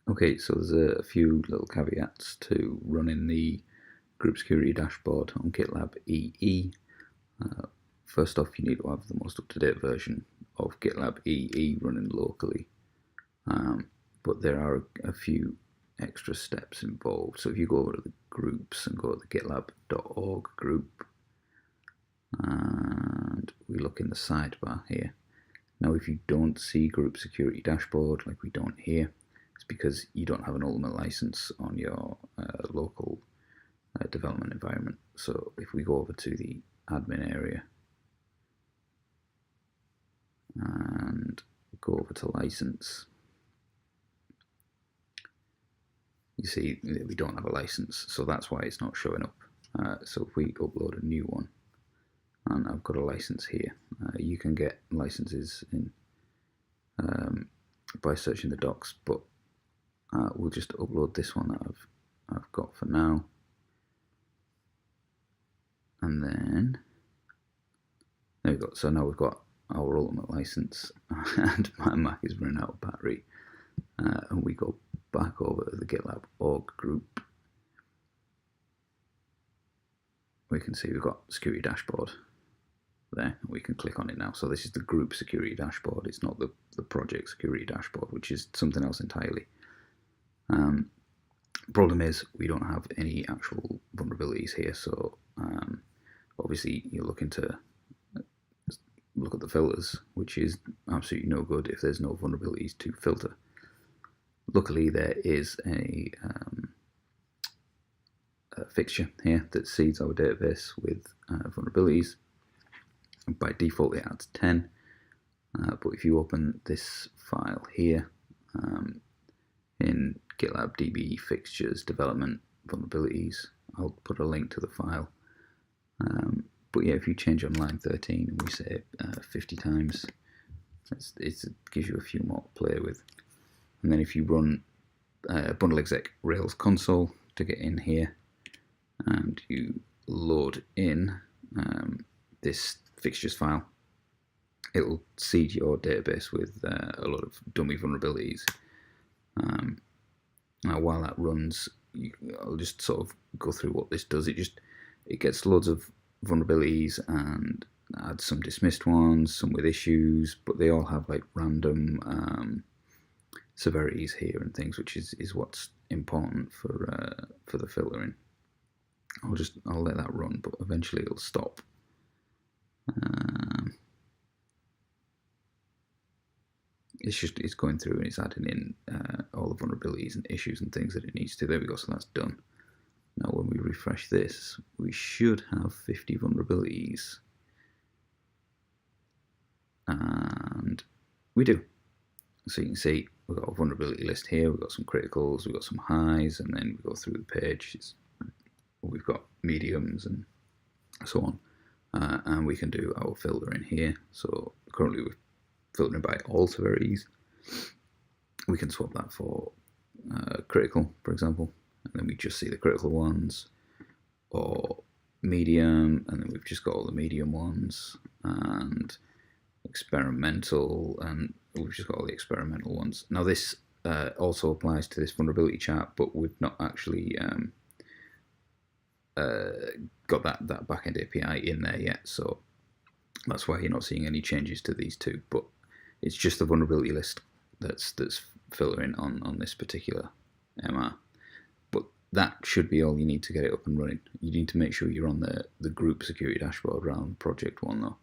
Okay, so there's a few little caveats to running the group security dashboard on GitLab EE. First off, you need to have the most up-to-date version of GitLab EE running locally. But there are a few extra steps involved. So if you go over to the groups and go to the gitlab.org group, and we look in the sidebar here. Now, if you don't see group security dashboard like we don't here, it's because you don't have an ultimate license on your local development environment. So if we go over to the admin area and go over to license, you see that we don't have a license, so that's why it's not showing up. So if we upload a new one, and I've got a license here, you can get licenses in by searching the docs, but we'll just upload this one that I've got for now, and then there we go. So now we've got our ultimate license, and my Mac is running out of battery, and we go back over to the GitLab org group. We can see we've got security dashboard there. We can click on it now. So this is the group security dashboard. It's not the project security dashboard, which is something else entirely. Problem is we don't have any actual vulnerabilities here. So obviously you're looking to look at the filters, which is absolutely no good if there's no vulnerabilities to filter. Luckily, there is a fixture here that seeds our database with vulnerabilities. By default, it adds 10. But if you open this file here in GitLab DB fixtures development vulnerabilities, I'll put a link to the file. But yeah, if you change on line 13 and we say 50 times, it gives you a few more to play with. And then if you run bundle exec Rails console to get in here, and you load in this fixtures file, it'll seed your database with a lot of dummy vulnerabilities. Now, while that runs, I'll just sort of go through what this does. It gets loads of vulnerabilities and adds some dismissed ones, some with issues, but they all have like random severities here and things, which is what's important for the filtering. I'll let that run, but eventually it'll stop. It's going through and it's adding in all the vulnerabilities and issues and things that it needs to. There we go, so that's done. Now when we refresh this, we should have 50 vulnerabilities. And we do. So you can see we've got a vulnerability list here, we've got some criticals, we've got some highs, and then we go through the page. We've got mediums and so on. And we can do our filtering here. So currently we're filtering by all severities. We can swap that for critical, for example, and then we just see the critical ones, or medium, and then we've just got all the medium ones, and experimental, and we've just got all the experimental ones. Now this also applies to this vulnerability chart, but we've not actually got that backend API in there yet, so that's why you're not seeing any changes to these two. But it's just the vulnerability list that's filtering on this particular MR. But that should be all you need to get it up and running. You need to make sure you're on the group security dashboard rather than project one though.